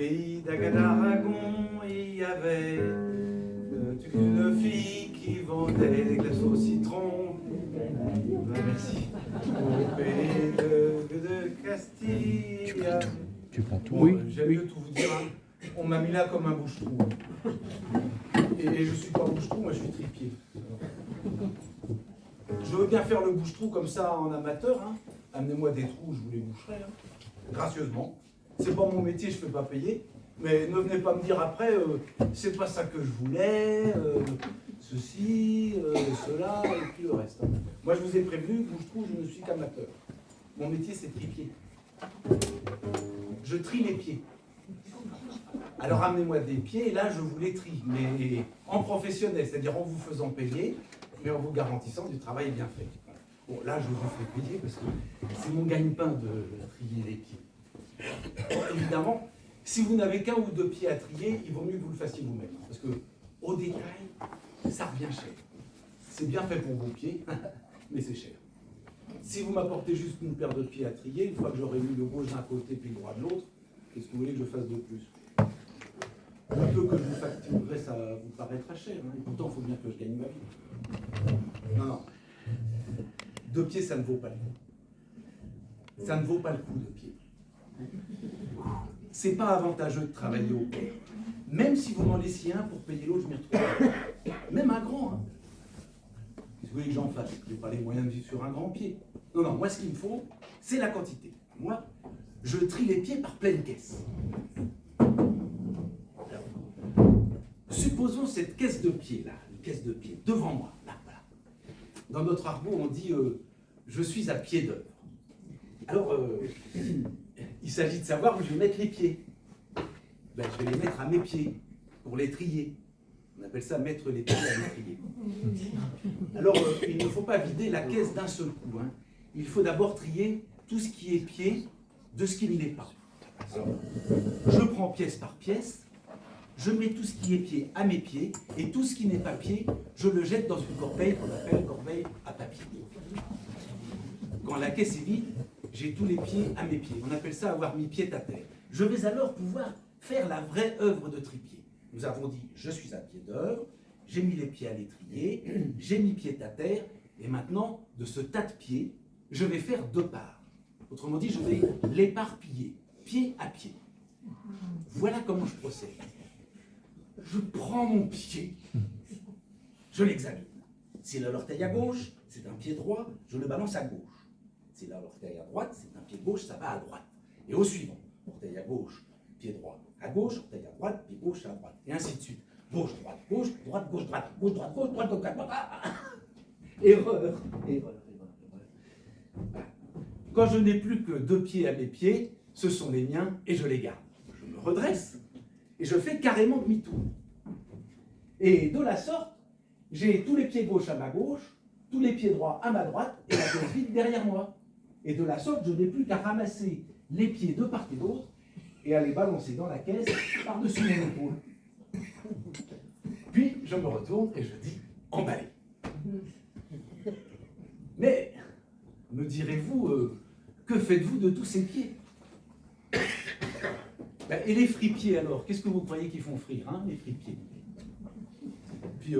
pays d'Agadaragon, il y avait une fille qui vendait des glaces au citron. Merci. Au pays de Castille. Tu prends tout. Bon, Oui. J'aime mieux tout vous dire. Hein. On m'a mis là comme un bouche-trou. Et je suis pas bouche-trou, moi je suis tripier. Je veux bien faire le bouche-trou comme ça en amateur. Hein. Amenez-moi des trous, je vous les boucherai. Hein. Gracieusement. C'est pas mon métier, je ne fais pas payer. Mais ne venez pas me dire après, c'est pas ça que je voulais, ceci, cela, et puis le reste. Hein. Moi je vous ai prévenu, bouche-trou, je ne suis qu'amateur. Mon métier c'est tripier. Je trie les pieds. Alors amenez-moi des pieds, et là je vous les trie, mais en professionnel, c'est-à-dire en vous faisant payer, mais en vous garantissant du travail bien fait. Bon, là je vous fais payer parce que c'est mon gagne-pain de trier les pieds. Bon, évidemment, si vous n'avez qu'un ou deux pieds à trier, il vaut mieux que vous le fassiez vous-même, parce que au détail, ça revient cher. C'est bien fait pour vos pieds, mais c'est cher. Si vous m'apportez juste une paire de pieds à trier, une fois que j'aurai mis le gauche d'un côté puis le droit de l'autre, qu'est-ce que vous voulez que je fasse de plus? Le peu que je vous facturerai, ça vous paraîtra cher. Hein, et pourtant, il faut bien que je gagne ma vie. Non, non. Deux pieds, ça ne vaut pas le coup. Ça ne vaut pas le coup, deux pieds. C'est pas avantageux de travailler au pair. Même si vous m'en laissiez un pour payer l'autre, je m'y retrouve. Même un grand. Hein. Si vous voulez que j'en fasse, je n'ai pas les moyens de vivre sur un grand pied. Non, non, moi, ce qu'il me faut, c'est la quantité. Moi, je trie les pieds par pleine caisse. Supposons cette caisse de pied, là, une caisse de pied, devant moi, là, voilà. Dans notre argot, on dit je suis à pied d'œuvre. Alors, il s'agit de savoir où je vais mettre les pieds. Ben, je vais les mettre à mes pieds, pour les trier. On appelle ça mettre les pieds à l'étrier. Alors, il ne faut pas vider la caisse d'un seul coup. Hein. Il faut d'abord trier tout ce qui est pied de ce qui ne l'est pas. Alors, je prends pièce par pièce. Je mets tout ce qui est pied à mes pieds, et tout ce qui n'est pas pied, je le jette dans une corbeille qu'on appelle corbeille à papier. Quand la caisse est vide, j'ai tous les pieds à mes pieds. On appelle ça avoir mis pied à terre. Je vais alors pouvoir faire la vraie œuvre de tripier. Nous avons dit, je suis à pied d'œuvre, j'ai mis les pieds à l'étrier, j'ai mis pied à terre, et maintenant, de ce tas de pieds, je vais faire deux parts. Autrement dit, je vais l'éparpiller, pied à pied. Voilà comment je procède. Je prends mon pied, je l'examine. S'il a l'orteil à gauche, c'est un pied droit, je le balance à gauche. S'il a l'orteil à droite, c'est un pied gauche, ça va à droite. Et au suivant, orteil à gauche, pied droit à gauche, orteil à droite, pied gauche à droite. Et ainsi de suite. Gauche, droite, gauche, droite, gauche, droite, gauche, droite, gauche, droite, gauche, droite. Erreur, erreur, erreur. Quand je n'ai plus que deux pieds à mes pieds, ce sont les miens et je les garde. Je me redresse. Et je fais carrément demi-tour. Et de la sorte, j'ai tous les pieds gauche à ma gauche, tous les pieds droits à ma droite, et la pièce vide derrière moi. Et de la sorte, je n'ai plus qu'à ramasser les pieds de part et d'autre, et à les balancer dans la caisse par-dessus mon épaule. Puis, je me retourne et je dis, emballé. Mais, me direz-vous, que faites-vous de tous ces pieds ? Et les fripiers alors, qu'est-ce que vous croyez qu'ils font frire, hein, les fripiers? Puis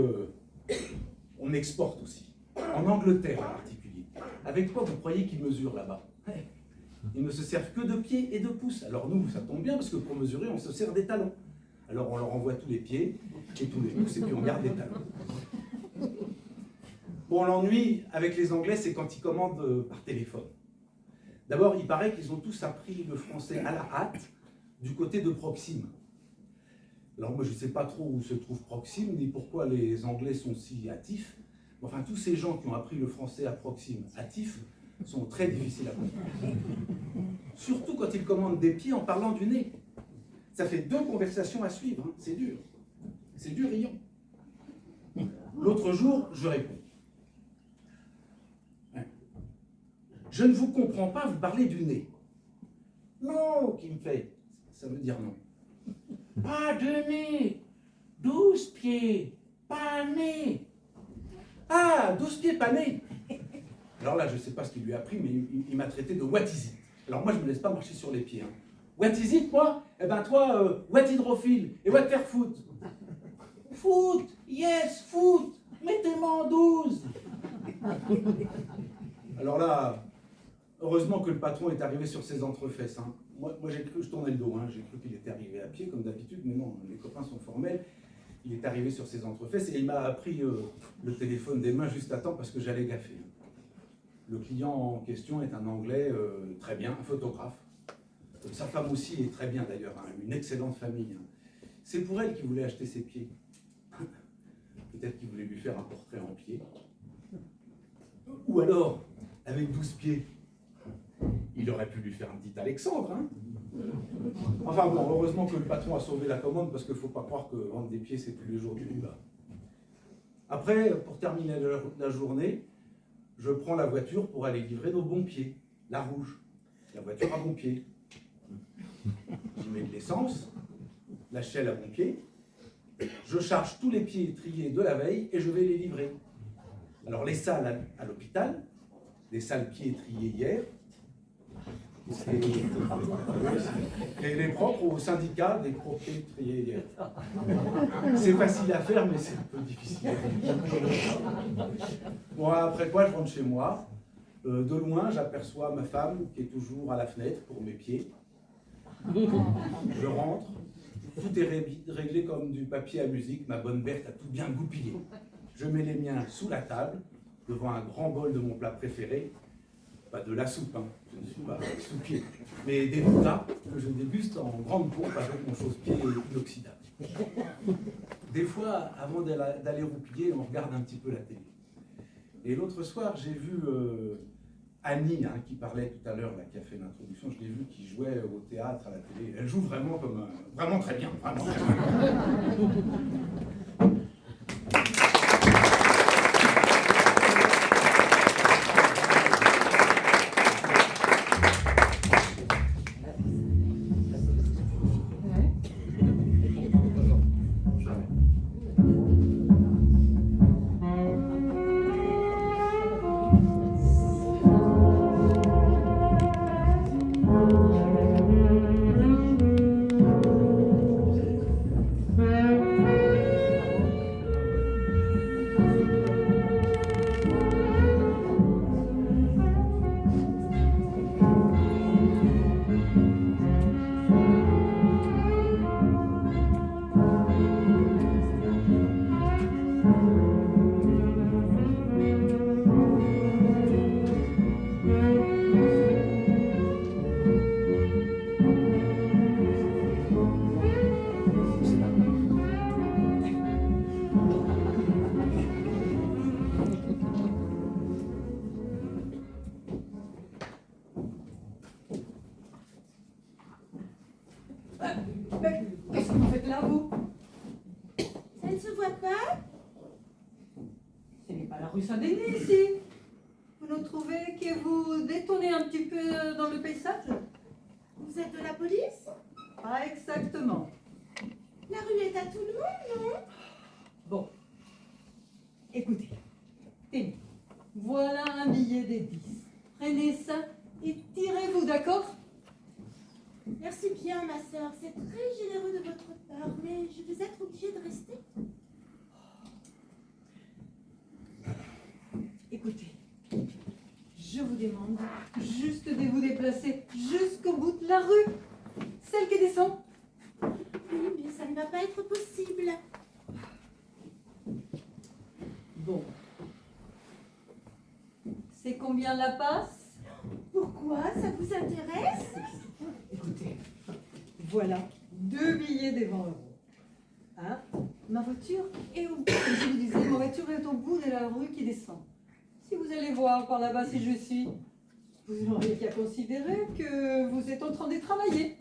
on exporte aussi, en Angleterre en particulier. Avec quoi vous croyez qu'ils mesurent là-bas? Ils ne se servent que de pieds et de pouces. Alors nous, ça tombe bien, parce que pour mesurer, on se sert des talons. Alors on leur envoie tous les pieds et tous les pouces, et puis on garde les talons. Bon, l'ennui avec les Anglais, c'est quand ils commandent par téléphone. D'abord, il paraît qu'ils ont tous appris le français à la hâte, du côté de Proxime. Alors moi je ne sais pas trop où se trouve Proxime, ni pourquoi les Anglais sont si hâtifs. Enfin, tous ces gens qui ont appris le français à Proxime hâtifs sont très difficiles à comprendre. Surtout quand ils commandent des pieds en parlant du nez. Ça fait deux conversations à suivre, hein. C'est dur. C'est dur, riant. L'autre jour, je réponds. Je ne vous comprends pas, vous parlez du nez. Non, qui me fait. Ça veut dire non. Pas de nez, 12 pieds, pas nez. Ah, 12 pieds, pas nez. Alors là, je ne sais pas ce qu'il lui a appris, mais il m'a traité de what is it. Alors moi, je ne me laisse pas marcher sur les pieds. Hein. What is it, moi? Eh ben toi, what hydrophile et what faire foot? Foot, yes, foot, mettez-moi en 12. Alors là, heureusement que le patron est arrivé sur ses entrefaises. Hein. Moi j'ai cru, je tournais le dos, hein. J'ai cru qu'il était arrivé à pied comme d'habitude, mais non, les copains sont formels. Il est arrivé sur ses entrefaises et il m'a pris le téléphone des mains juste à temps parce que j'allais gaffer. Le client en question est un Anglais très bien, un photographe. Sa femme aussi est très bien d'ailleurs, hein, une excellente famille. Hein. C'est pour elle qu'il voulait acheter ses pieds. Peut-être qu'il voulait lui faire un portrait en pied. Ou alors, avec 12 pieds, il aurait pu lui faire un petit Alexandre. Hein. Enfin bon, heureusement que le patron a sauvé la commande parce qu'il ne faut pas croire que vendre des pieds, c'est tous les jours du bas. Après, pour terminer la journée, je prends la voiture pour aller livrer nos bons pieds, la rouge, la voiture à bon pied. J'y mets de l'essence, la chelle à bon pied, je charge tous les pieds triés de la veille et je vais les livrer. Alors les salles à l'hôpital, les salles pieds triés hier, et les propres au syndicat des pieds triés hier. C'est facile à faire, mais c'est un peu difficile. Bon, après quoi, je rentre chez moi. De loin, j'aperçois ma femme qui est toujours à la fenêtre pour mes pieds. Je rentre, tout est réglé comme du papier à musique, ma bonne Berthe a tout bien goupillé. Je mets les miens sous la table, devant un grand bol de mon plat préféré, pas de la soupe, hein, je ne suis pas soupier, mais des plats que je déguste en grande pompe avec mon chausse-pied inoxydable. Des fois, avant d'aller roupiller, on regarde un petit peu la télé. Et l'autre soir, j'ai vu Annie, hein, qui parlait tout à l'heure, qui a fait l'introduction, je l'ai vue qui jouait au théâtre, à la télé. Elle joue vraiment vraiment très bien, vraiment très bien. Mais qu'est-ce que vous faites là, vous? Ça ne se voit pas? Ce n'est pas la rue Saint-Denis, ici. Vous nous trouvez que vous détonnez un petit peu dans le paysage? Vous êtes de la police? Pas exactement. La rue est à tout le monde, non? Bon. Écoutez. Tenez. Voilà un billet des 10. Prenez ça et tirez-vous, d'accord? Merci bien, ma sœur. C'est très généreux de votre part, mais je vais être obligée de rester. Écoutez, je vous demande juste de vous déplacer jusqu'au bout de la rue. Celle qui descend. Oui, mais ça ne va pas être possible. Bon. C'est combien la passe? Pourquoi? Ça vous intéresse? Écoutez, voilà 2 billets des 20 €. Hein? Ma voiture est au bout. Je vous disais, ma voiture est au bout de la rue qui descend. Si vous allez voir par là-bas si je suis, vous n'aurez qu'à considérer que vous êtes en train de travailler.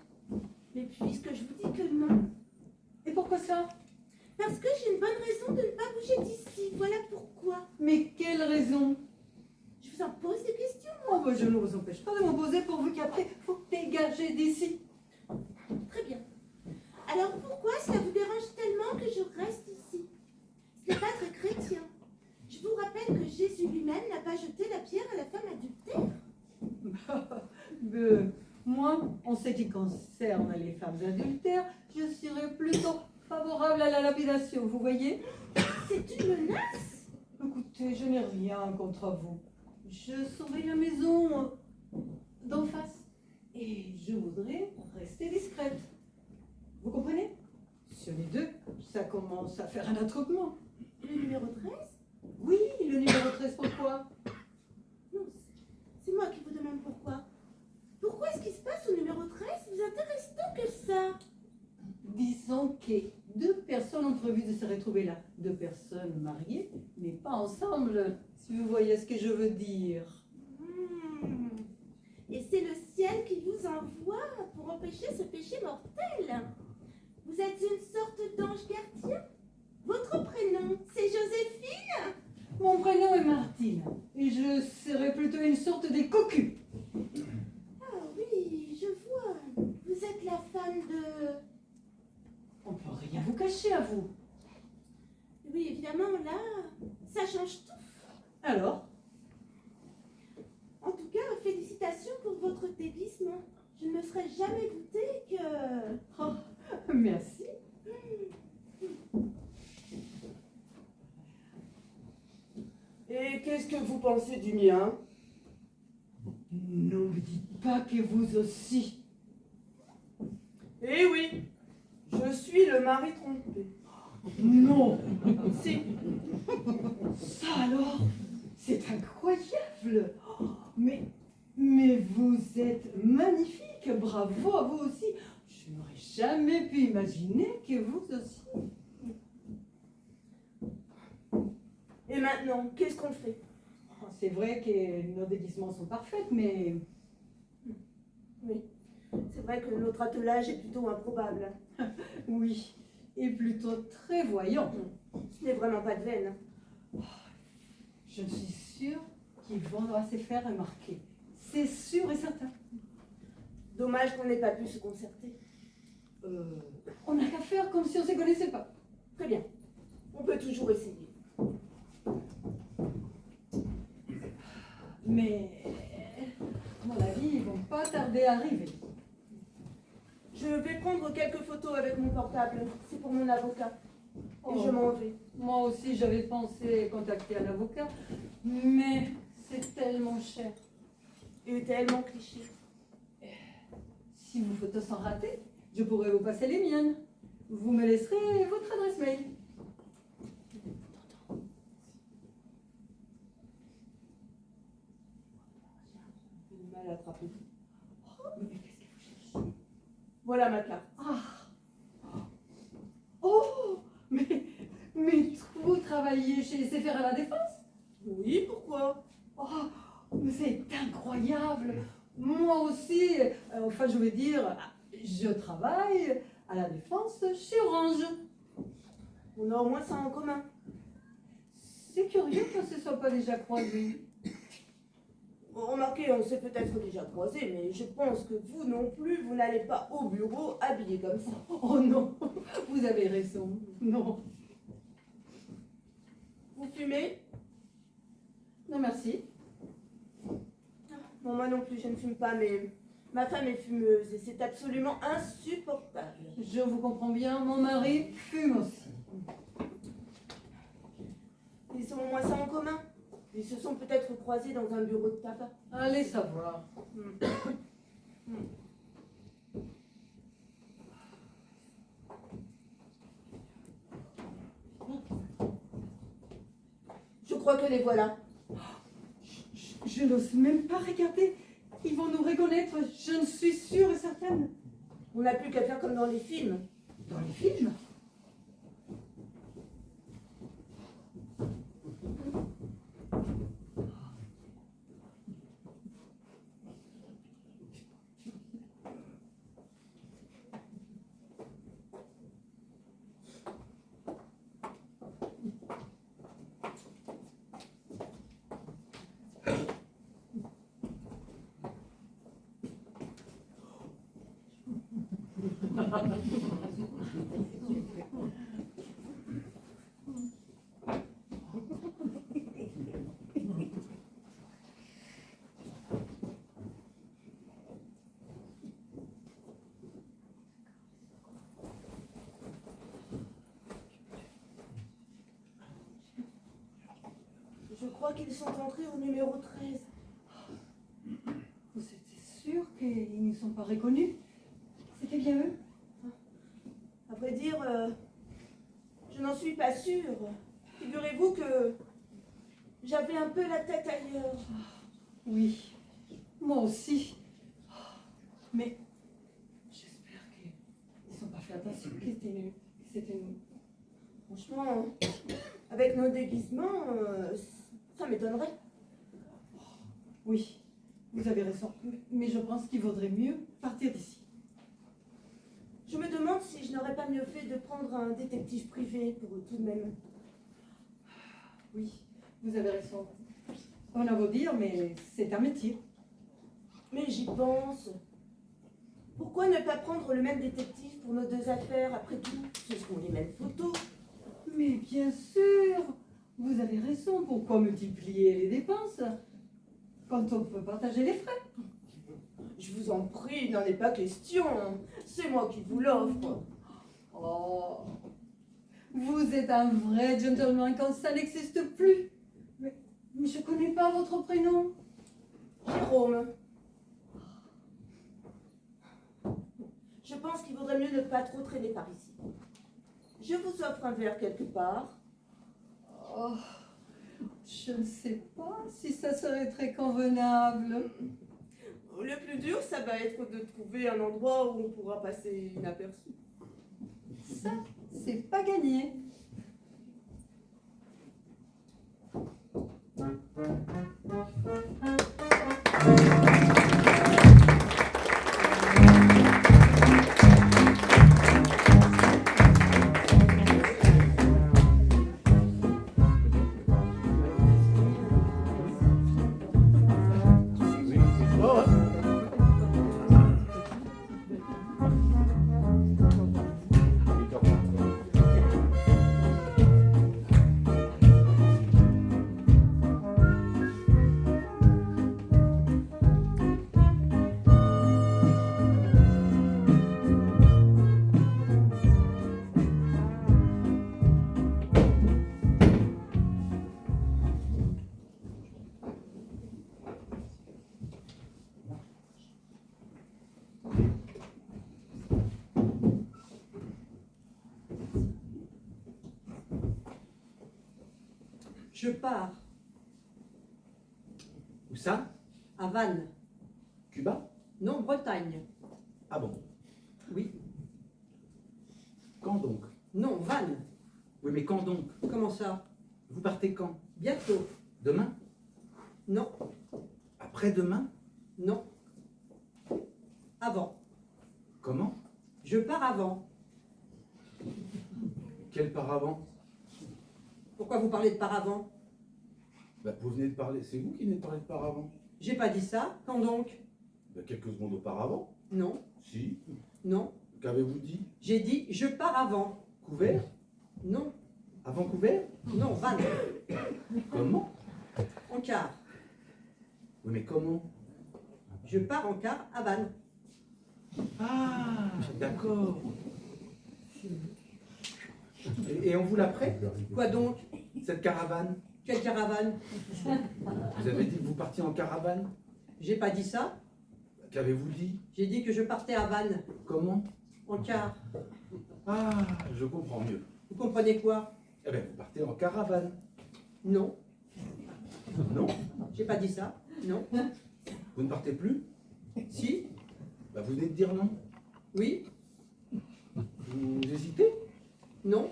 Mais puisque je vous dis que non. Et pourquoi ça? Parce que j'ai une bonne raison de ne pas bouger d'ici. Voilà pourquoi. Mais quelle raison? Je vous en pose des questions. Oh, ben je ne vous empêche pas de m'en poser pourvu qu'après, il faut dégager d'ici. Très bien. Alors pourquoi cela vous dérange tellement que je reste ici? Ce n'est pas très chrétien. Je vous rappelle que Jésus lui-même n'a pas jeté la pierre à la femme adultère. Moi, en ce qui concerne concerne les femmes adultères, je serais plutôt favorable à la lapidation, vous voyez? C'est une menace? Écoutez, je n'ai rien contre vous. Je surveille la maison d'en face. Et je voudrais rester discrète. Vous comprenez? Si on est deux, ça commence à faire un attroupement. Le numéro 13? Oui, le numéro 13, pourquoi? Non, c'est moi qui vous demande pourquoi. Pourquoi est-ce qu'il se passe au numéro 13 vous intéresse tant que ça? Disons que deux personnes ont prévu de se retrouver là. Deux personnes mariées, mais pas ensemble, si vous voyez ce que je veux dire. Et c'est le ciel qui vous envoie pour empêcher ce péché mortel. Vous êtes une sorte d'ange gardien. Votre prénom, c'est Joséphine? Mon prénom est Martine, et je serais plutôt une sorte de cocu. Ah oui, je vois. Vous êtes la femme de... On peut rien vous cacher à vous. Oui, évidemment, là, ça change tout. Alors? En tout cas, félicitations pour votre déguisement. Je ne me serais jamais douté que... Oh, merci. Et qu'est-ce que vous pensez du mien? Ne me dites pas que vous aussi. Eh oui, je suis le mari trompé. Non. Si, Ça alors, c'est incroyable. Oh, mais vous êtes magnifique. Bravo à vous aussi. Je n'aurais jamais pu imaginer que vous aussi. et maintenant, qu'est-ce qu'on fait? Oh, c'est vrai que nos déguisements sont parfaits, mais Oui, c'est vrai que notre attelage est plutôt improbable. oui, et plutôt très voyant. Ce n'est vraiment pas de veine. Je suis sûre qu'Yvon doit se faire remarquer. C'est sûr et certain. Dommage qu'on n'ait pas pu se concerter. On n'a qu'à faire comme si on ne se connaissait pas. Très bien, on peut toujours essayer. Mais, à mon avis, ils vont pas tarder à arriver. Je vais prendre quelques photos avec mon portable. C'est pour mon avocat. Et Oh. je m'en vais. Moi aussi, j'avais pensé contacter un avocat, mais c'est tellement cher. Et tellement cliché. Si vos photos sont ratées, je pourrais vous passer les miennes. Vous me laisserez votre adresse mail. Mal attrapé. Oh, mais qu'est-ce que vous cherchez? Voilà ma carte. Ah. Oh, mais vous travaillez chez SFR à la Défense? Oui, pourquoi? Oh, mais c'est incroyable. Moi aussi, enfin je veux dire, je travaille à la Défense chez Orange. On a au moins ça en commun. C'est curieux qu'on ne se soit pas déjà croisés. Remarquez, on s'est peut-être déjà croisés, mais je pense que vous non plus, vous n'allez pas au bureau habillé comme ça. Oh non, vous avez raison. Non, Vous fumez? non merci. Non, moi non plus, je ne fume pas, mais ma femme est fumeuse et c'est absolument insupportable. Je vous comprends bien, mon mari fume aussi. Ils ont au moins ça en commun. Ils se sont peut-être croisés dans un bureau de tabac. Allez savoir. Je crois que les voilà. Je n'ose même pas regarder. Ils vont nous reconnaître, je ne suis sûre et certaine. On n'a plus qu'à faire comme dans les films. Dans les films? crois qu'ils sont entrés au numéro 13. Vous êtes sûr qu'ils ne sont pas reconnus? C'était bien eux? À vrai dire, je n'en suis pas sûre. Figurez-vous que j'avais un peu la tête ailleurs. Oui, moi aussi. Mais j'espère qu'ils n'ont pas fait attention, que c'était nous. Franchement, avec nos déguisements, ça m'étonnerait. Oui, vous avez raison. Mais je pense qu'il vaudrait mieux partir d'ici. Je me demande si je n'aurais pas mieux fait de prendre un détective privé pour tout de même. Oui, vous avez raison. On a beau dire, mais c'est un métier. Mais j'y pense. Pourquoi ne pas prendre le même détective pour nos deux affaires? Après tout, ce sont les mêmes photos. Mais bien sûr, vous avez raison. Pourquoi multiplier les dépenses quand on peut partager les frais? Je vous en prie, il n'en est pas question. C'est moi qui vous l'offre. Oh, vous êtes un vrai gentleman quand ça n'existe plus. Mais je ne connais pas votre prénom. Jérôme. Je pense qu'il vaudrait mieux ne pas trop traîner par ici. Je vous offre un verre quelque part. Oh, je ne sais pas si ça serait très convenable. Le plus dur, ça va être de trouver un endroit où on pourra passer inaperçu. Ça, c'est pas gagné. Je pars Où ça? à Vannes. Cuba? Non, Bretagne. Ah bon? Oui. Quand donc? Non, Vannes. Oui, mais quand donc? Comment ça? Vous partez quand? Bientôt. Demain? Non, Après-demain? non. Avant. Comment? Je pars avant. Quel paravent? Pourquoi vous parlez de paravent? Bah, vous venez de parler, c'est vous qui venez de parler de paravent? J'ai pas dit ça. Quand donc? Bah, quelques secondes auparavant? Non, Si. non. Qu'avez-vous dit? J'ai dit je pars avant. Couvert? Non, Avant couvert? non, Vannes. Comment? En car. Oui, mais comment? Je pars en car à Vannes. Ah, d'accord. Et on vous la prête, Quoi donc? cette caravane? Quelle caravane? Vous avez dit que vous partiez en caravane? J'ai pas dit ça. Qu'avez-vous dit? J'ai dit que je partais à Vannes. Comment? En car. Ah, je comprends mieux. Vous comprenez quoi? Eh bien, vous partez en caravane. Non, Non? j'ai pas dit ça. Non. Vous ne partez plus? Si? Bah, vous venez de dire non. Oui? Vous hésitez? Non?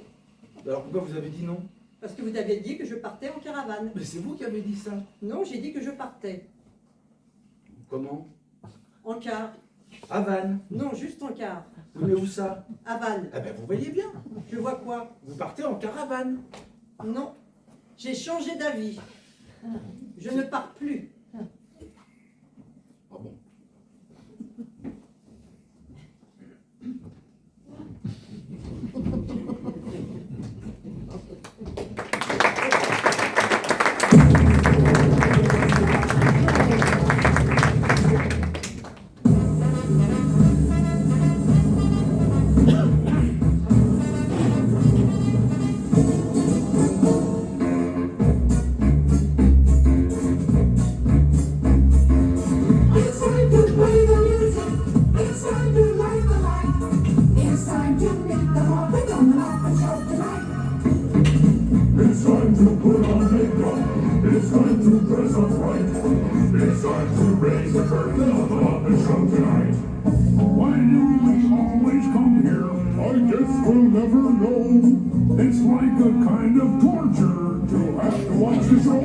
Alors pourquoi vous avez dit non? Parce que vous avez dit que je partais en caravane. Mais c'est vous qui avez dit ça. Non, j'ai dit que je partais. Comment? En car. À Vannes. Non, juste en car. Oui, mais où ça? À Vannes. Eh bien, vous voyez bien. Je vois quoi? Vous partez en caravane. Non. J'ai changé d'avis. Je ne pars plus. Ah bon? time to meet the Muppet on the Muppet Show tonight. It's time to put on makeup. It's time to dress up right. It's time to raise the curtain on the Muppet Show tonight. Why do we always come here? I guess we'll never know. It's like a kind of torture to have to watch the show.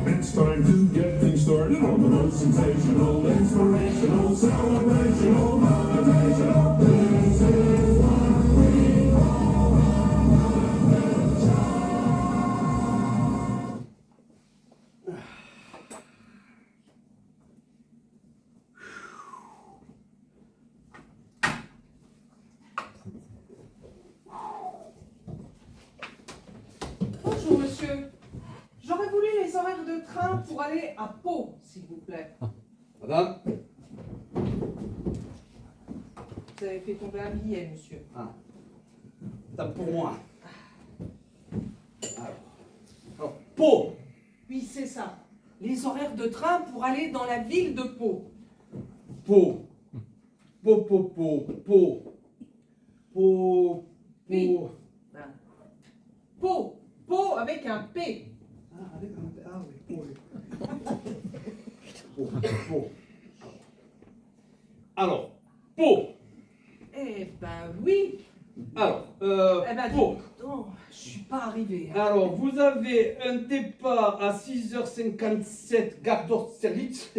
It's time to get things started on the most sensational, inspirational, celebrational, motivational. This is what we call a Muppet Show. Bonjour, monsieur. J'aurais voulu les horaires de train pour aller à Pau, s'il vous plaît. Madame? Vous avez fait tomber un billet, monsieur. Ah. Tape pour moi. Alors, Pau. Oui, c'est ça. Les horaires de train pour aller dans la ville de Pau. Pau. Pau, Pau, Pau, Pau. Pau. Oui. Pau. Pau. Pau avec un P. Ah, avec un... Ah oui, Pau. Pau, Pau. Alors, Pau. Eh ben oui. Alors, Eh ben Pau. non, je suis pas arrivée. Alors, vous avez un départ à 6h57, gare d'Austerlitz.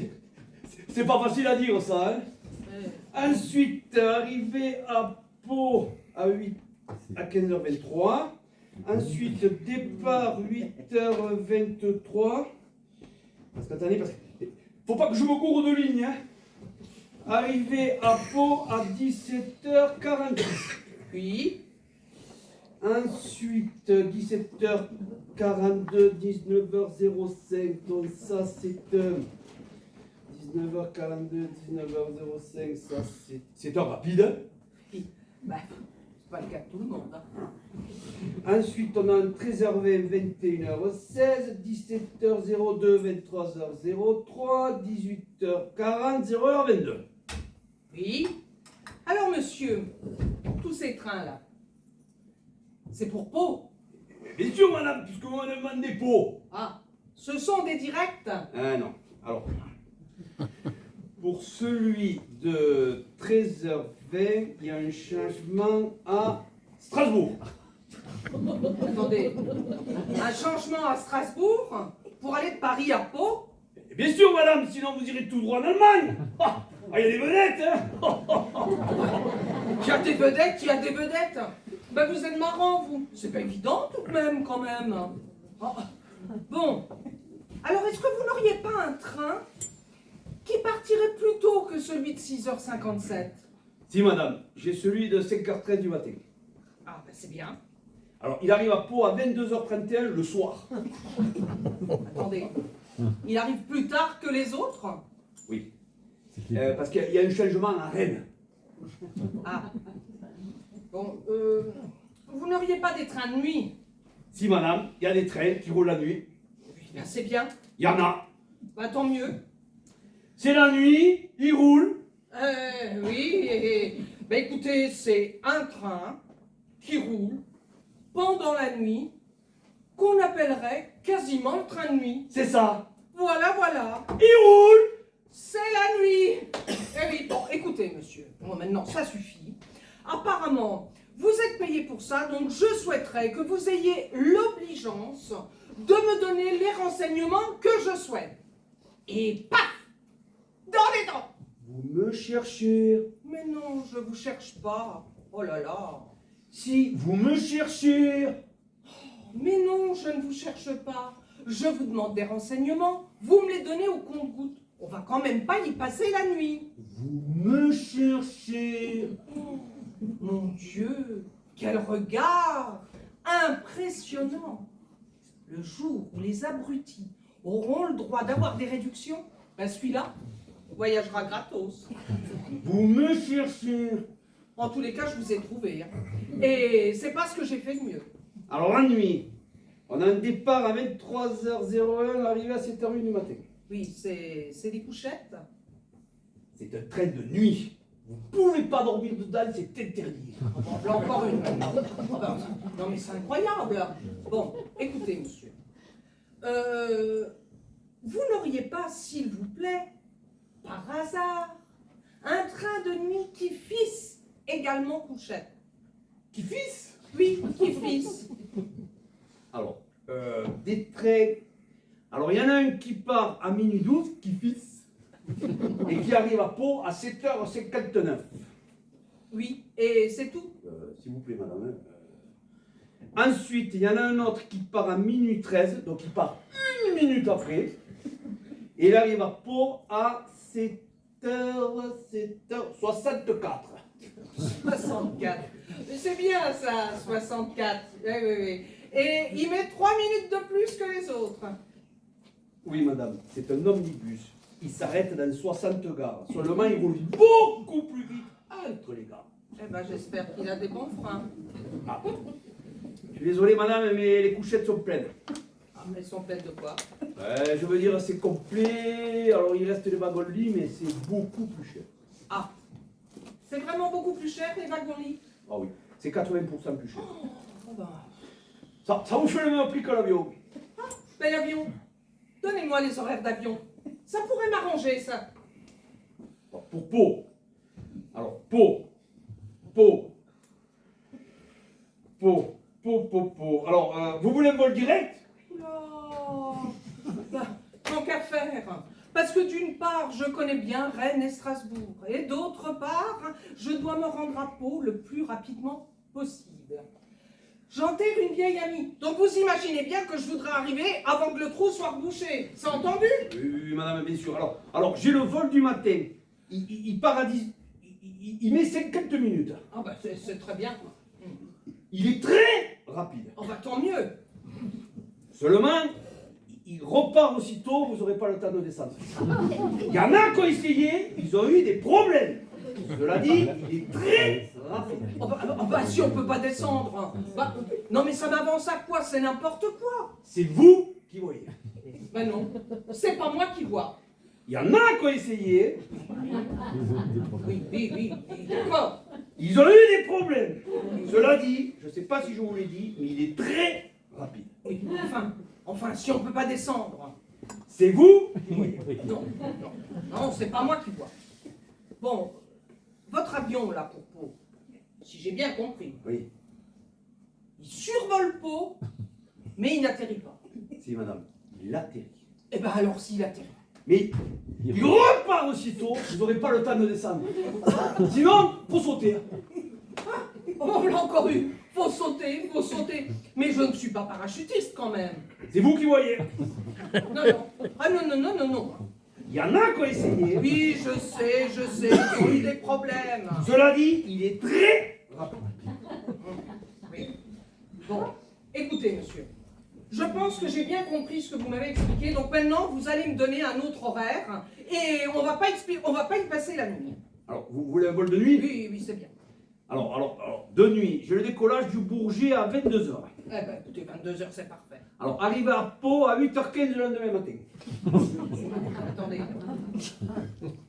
C'est pas facile à dire ça, hein. Ensuite, arrivé à Pau à 15h23. Ensuite, départ 8h23. Parce qu'attendez, parce que faut pas que je me cours de ligne, hein. Arrivé à Pau à 17h46. Oui. Ensuite, 17h42, 19h05, donc ça c'est 19h42, 19h05, ça c'est un rapide. Hein. Bah, c'est pas le cas de tout le monde. Hein. Ensuite, on a un 13h20, 21h16, 17h02, 23h03, 18h40, 0h22. Oui. Alors, monsieur, tous ces trains-là, c'est pour Pau. Bien sûr, madame, puisque vous me demandez Pau. Ah, ce sont des directs. Ah non. Alors, pour celui de 13h20, il y a un changement à Strasbourg. Attendez, un changement à Strasbourg pour aller de Paris à Pau? Et bien sûr, madame, sinon vous irez tout droit en Allemagne. Ah, il y a des vedettes, hein. Il y a des vedettes, il y a des vedettes. Ben vous êtes marrant, vous. C'est pas évident tout de même, quand même. Oh. Bon. Alors, est-ce que vous n'auriez pas un train qui partirait plus tôt que celui de 6h57? Si, madame, j'ai celui de 5h13 du matin. Ah, ben c'est bien. Alors, il arrive à Pau à 22h31 le soir. Attendez. Il arrive plus tard que les autres? Oui. Parce qu'il y a un changement à Rennes. Ah. Bon, vous n'auriez pas des trains de nuit? Si, madame, il y a des trains qui roulent la nuit. Oui, ben c'est bien. Il y en a. Bah tant mieux. C'est la nuit, ils roulent. Oui. Ben écoutez, c'est un train qui roule pendant la nuit qu'on appellerait quasiment le train de nuit. C'est ça. Voilà, voilà. Ils roulent. C'est la nuit. Eh oui, bon, écoutez, monsieur. Bon, maintenant, ça suffit. Apparemment, vous êtes payé pour ça, donc je souhaiterais que vous ayez l'obligeance de me donner les renseignements que je souhaite. Et paf! Dans les dents! Vous me cherchez. Mais non, je vous cherche pas. Oh là là. Si, vous me cherchez. Mais non, je ne vous cherche pas. Je vous demande des renseignements. Vous me les donnez au compte-gouttes. On va quand même pas y passer la nuit. Vous me cherchez. Oh, mon Dieu, quel regard impressionnant. Le jour où les abrutis auront le droit d'avoir des réductions, ben celui-là voyagera gratos. Vous me cherchez. En tous les cas, je vous ai trouvé. Hein. Et c'est pas ce que j'ai fait de mieux. Alors la nuit, On a un départ à 23h01, arrivé à 7h01 du matin. Oui, c'est des couchettes. C'est un train de nuit. Vous pouvez pas dormir dedans, c'est interdit. Bon, là encore une maintenant. Ah ben, non mais c'est incroyable. Bon, écoutez monsieur. Vous n'auriez pas, s'il vous plaît, par hasard, un train de nuit qui fisse également couchette? Qui fisse? Oui, qui fisse. Alors, des trains. Alors, il y en a un qui part à minuit 12, qui fisse, et qui arrive à Pau à 7h59. Oui, et c'est tout. S'il vous plaît, madame. Ensuite, il y en a un autre qui part à minuit 13, donc il part une minute après, et il arrive à Pau à 7h64. 64. C'est bien ça, 64. Oui, oui, oui. Et il met 3 minutes de plus que les autres. Oui, madame, c'est un omnibus. Il s'arrête dans 60 gares. Seulement, il roule beaucoup plus vite entre les gares. Eh ben, j'espère qu'il a des bons freins. Ah. Je suis désolé, madame, mais les couchettes sont pleines. Ah, mais elles sont pleines de quoi? Je veux dire, c'est complet. Alors, il reste les wagons de lit, mais c'est beaucoup plus cher. Ah, c'est vraiment beaucoup plus cher les wagons-lits? Ah oui, c'est 80% plus cher. Oh ben. Ça vous fait le même prix que l'avion. Mais l'avion, donnez-moi les horaires d'avion. Ça pourrait m'arranger, ça. Bon, pour Pau. Alors, Pau. Alors, vous voulez un vol direct? Oula. Tant qu'à faire. Parce que d'une part, je connais bien Rennes et Strasbourg. Et d'autre part, je dois me rendre à Pau le plus rapidement possible. J'enterre une vieille amie. Donc vous imaginez bien que je voudrais arriver avant que le trou soit rebouché. C'est entendu? Oui, madame, bien sûr. Alors j'ai le vol du matin. Il part à 10. Il met 50 minutes. Ah bah c'est très bien. Il est très rapide. Oh bah tant mieux. Seulement, il repart aussitôt, vous n'aurez pas le temps de descendre. Il y en a qui ont essayé, ils ont eu des problèmes. Cela dit, il est très rapide. Oh bah si on peut pas descendre. Bah, non mais ça m'avance à quoi? C'est n'importe quoi. C'est vous qui voyez. Ben non, c'est pas moi qui vois. Il y en a qui ont essayé, Oui, d'accord. ils ont eu des problèmes. Cela dit, je ne sais pas si je vous l'ai dit, mais il est très rapide. Oui, enfin, si on peut pas descendre. C'est vous qui voyez. Non, c'est pas moi qui vois. Bon, votre avion là pour Pau, si j'ai bien compris, Oui, il survole Pau, mais il n'atterrit pas. si madame, il atterrit. Eh ben alors s'il atterrit. Mais il repart aussitôt, vous n'aurez pas le temps de descendre. Sinon, faut sauter. Oh, on l'a encore eu. Faut sauter. Mais je ne suis pas parachutiste quand même. C'est vous qui voyez. Non. Ah non. Il y en a qui ont essayé. Oui, je sais, ils ont eu des problèmes. Cela dit, il est très rapide. Oui. Bon, écoutez, monsieur. Je pense que j'ai bien compris ce que vous m'avez expliqué. Donc maintenant, vous allez me donner un autre horaire et on va pas y passer la nuit. Alors, vous voulez un vol de nuit? Oui, c'est bien. Alors, de nuit, j'ai le décollage du Bourget à 22h. Eh ben, écoutez, 22h, c'est parfait. Alors, arrivé à Pau à 8h15 le lendemain matin. Attendez.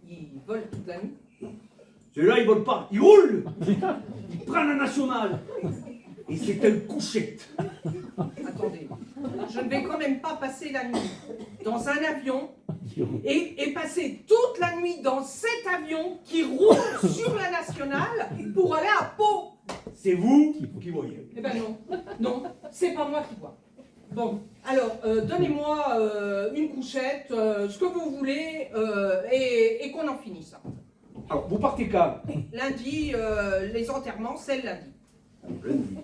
Il vole toute la nuit? Celui-là, il vole pas, il roule. Il prend la nationale. Et c'est un couchette. Attendez. Je ne vais quand même pas passer la nuit dans un avion et passer toute la nuit dans cet avion qui roule sur la nationale pour aller à Pau. C'est vous qui voyez. Eh ben non, c'est pas moi qui vois. Bon, alors, donnez-moi une couchette, ce que vous voulez, et qu'on en finisse. Alors, vous partez quand? Lundi, les enterrements, c'est le lundi. Lundi.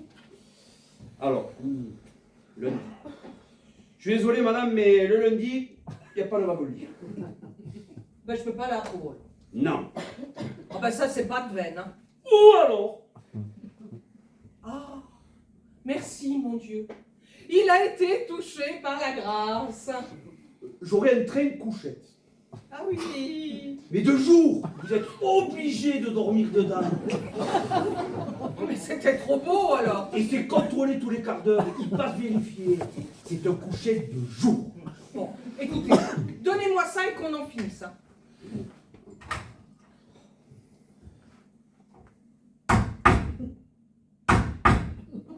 Alors, lundi. Je suis désolé, madame, mais le lundi, il n'y a pas de wagon lit. Ben, je peux pas aller à Pau. Non. Ah ben ça, c'est pas de veine. Hein. Ou alors, Ah, merci, mon Dieu. Il a été touché par la grâce. j'aurai un train couchette. Ah oui. Mais de jour, vous êtes obligé de dormir dedans. Mais c'était trop beau alors. Et c'est contrôlé tous les quarts d'heure, ils passent vérifier. C'est un coucher de jour. Bon, écoutez, donnez-moi ça et qu'on en finisse. Hein.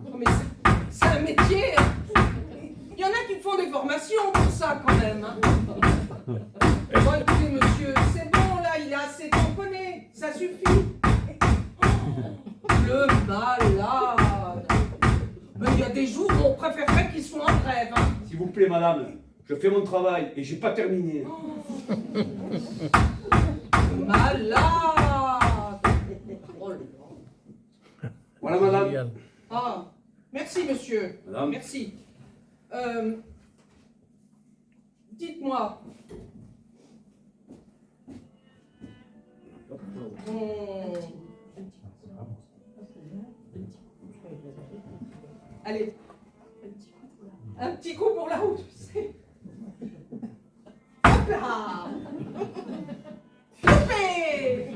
Oh, mais c'est un métier. Il y en a qui font des formations pour ça quand même. Hein. Bon, écoutez, monsieur, c'est bon là, il a assez tamponné, ça suffit. Le malade. Mais il y a des jours où on préférerait qu'ils soient en grève. Hein. S'il vous plaît, madame, je fais mon travail et j'ai pas terminé. Malade. Oh là là. Voilà, madame. Ah, merci monsieur. Madame. Merci. Dites-moi. Allez. Un petit coup pour la route, tu sais. Hop là. Flippé.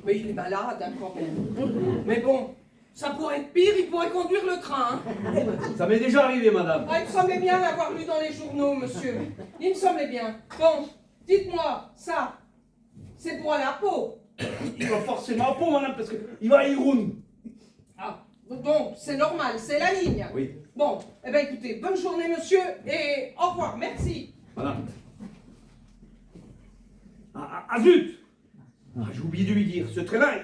Mais il est malade hein, quand même. Mais bon, ça pourrait être pire, il pourrait conduire le train. Hein. Ça m'est déjà arrivé, madame. Ah, il me semblait bien l'avoir lu dans les journaux, monsieur. Il me semblait bien. Bon, dites-moi, ça, c'est pour aller à Pau. Il va forcément à Pau, madame, parce qu'il va à Irun. Ah, donc, c'est normal, c'est la ligne. Oui. Bon, eh bien écoutez, bonne journée, monsieur, et au revoir, merci. Madame. Ah, zut! J'ai oublié de lui dire, ce train-là,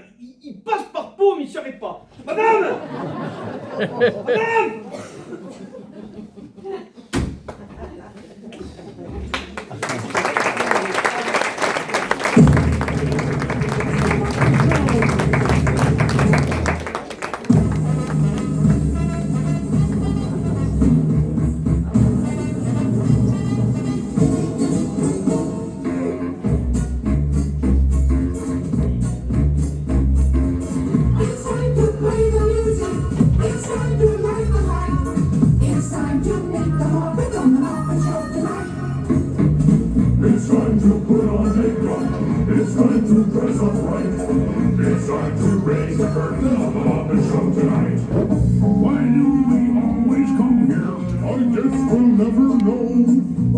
il passe par Pau, mais il n'y serait pas. Madame! Madame! It's time to play the music. It's time to light the light. It's time to make the Muppet on the Muppet Show tonight. It's time to put on makeup. It's time to dress up right. It's time to raise the curtain on the Muppet Show tonight. Why do we always come here? I guess we'll never know.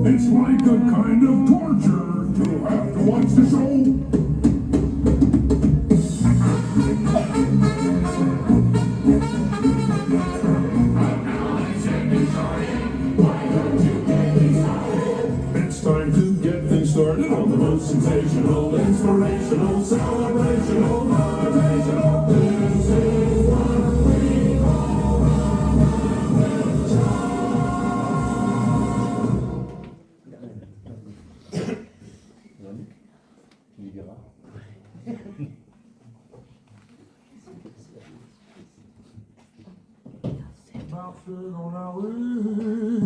It's like a kind of torture to have to watch the show. It's time to get things started on the most sensational, inspirational, celebrational, motivational. This is what we call the Muppet Marcher dans la rue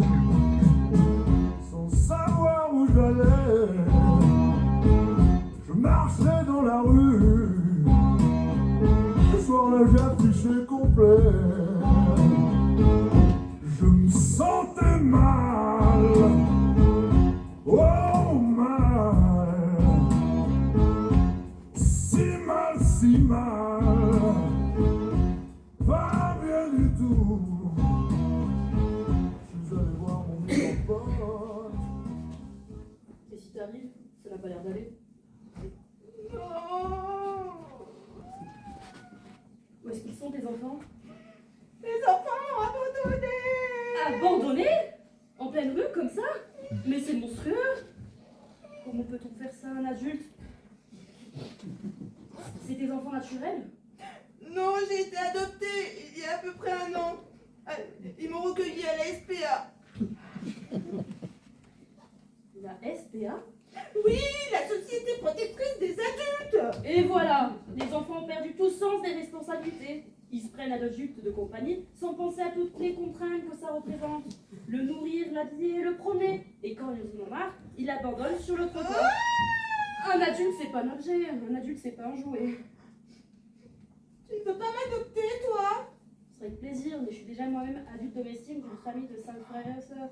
sans savoir où j'allais. Je marchais dans la rue. Ce soir-là, j'affichais complet. Je me sentais mal. Oh, mal. Si mal, si mal. Pas bien du tout. Je suis allé voir mon meilleur pote. Et si t'arrives, ça n'a pas l'air d'aller. Non. Où est-ce qu'ils sont tes enfants? Les enfants m'ont abandonné. Abandonnés? En pleine rue, comme ça? Mais c'est monstrueux! Comment peut-on faire ça à un adulte? C'est tes enfants naturels? Non, j'ai été adoptée il y a à peu près 1 an. Ils m'ont recueillie à la SPA. La SPA? Oui, la Société protectrice des adultes. Et voilà! Les enfants ont perdu tout sens des responsabilités. Ils se prennent à l'adulte de compagnie sans penser à toutes les contraintes que ça représente. Le nourrir, l'habiller, le promener. Et quand ils en ont marre, ils l'abandonnent sur le trottoir. Un adulte, c'est pas un objet. Un adulte, c'est pas un jouet. Tu ne peux pas m'adopter, toi? Ce serait avec plaisir, mais je suis déjà moi-même adulte domestique d'une famille de 5 frères et sœurs.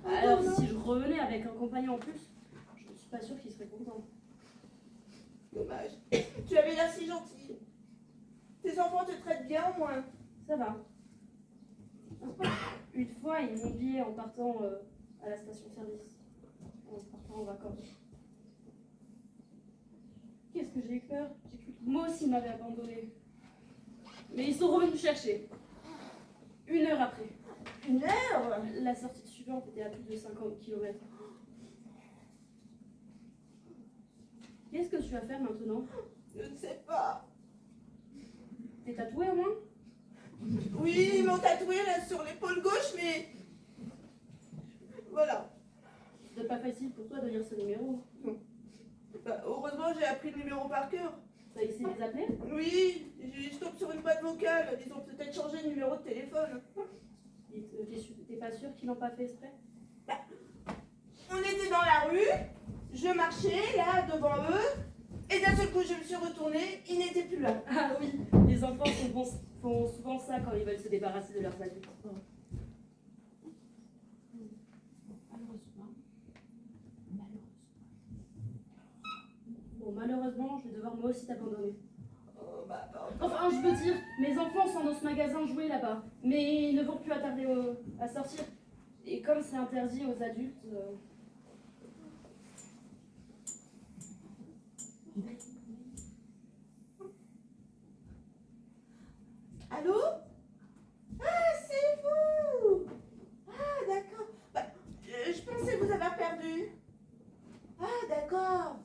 Ah, Alors, non. si je revenais avec un compagnon en plus, je ne suis pas sûre qu'il serait content. Dommage. Tu avais l'air si gentil. Tes enfants te traitent bien au moins. Ça va. Une fois, ils m'ont oublié en partant à la station-service. En partant en vacances. Qu'est-ce que j'ai eu peur? J'ai cru que moi aussi m'avait abandonné. Mais ils sont revenus me chercher. 1 heure après. 1 heure? La sortie suivante était à plus de 50 km. Qu'est-ce que tu vas faire maintenant? Je ne sais pas. T'es tatoué au moins? Oui, ils m'ont tatoué là sur l'épaule gauche, mais... Voilà. C'est pas facile pour toi de lire ce numéro. Bah, heureusement, j'ai appris le numéro par cœur. T'as essayé de les appeler? Oui, je tombe sur une boîte vocale. Ils ont peut-être changé de numéro de téléphone. T'es pas sûr qu'ils n'ont pas fait exprès? On était dans la rue, je marchais là devant eux, et d'un seul coup je me suis retournée, ils n'étaient plus là. Ah oui, les enfants font souvent ça quand ils veulent se débarrasser de leurs adultes. Bon, malheureusement, je vais devoir moi aussi t'abandonner. Oh, bah, Enfin, je veux dire, mes enfants sont dans ce magasin de jouets là-bas, mais ils ne vont plus attarder à sortir. Et comme c'est interdit aux adultes... Allô? Ah, c'est vous! Ah, d'accord. Bah, je pensais vous avoir perdu. Ah, d'accord.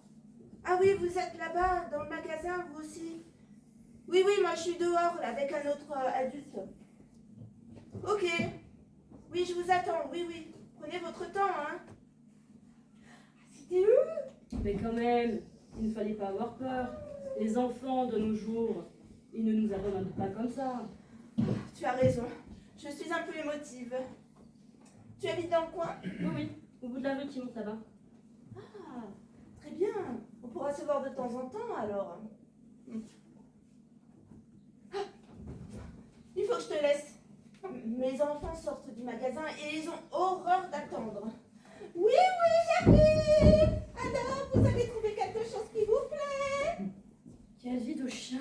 Ah oui, vous êtes là-bas, dans le magasin, vous aussi. Oui, oui, moi je suis dehors, là, avec un autre adulte. Ok. Oui, je vous attends, oui, oui. Prenez votre temps, hein. C'était eux? Mais quand même, il ne fallait pas avoir peur. Les enfants de nos jours, ils ne nous abandonnent pas comme ça. Tu as raison. Je suis un peu émotive. Tu habites dans le coin? Oui, oui, au bout de la rue qui monte là-bas. Ah, très bien. On pourra se voir de temps en temps, alors. Ah, il faut que je te laisse. Mes enfants sortent du magasin et ils ont horreur d'attendre. Oui, oui, j'arrive. Alors, vous avez trouvé quelque chose qui vous plaît? Quelle vie de chien!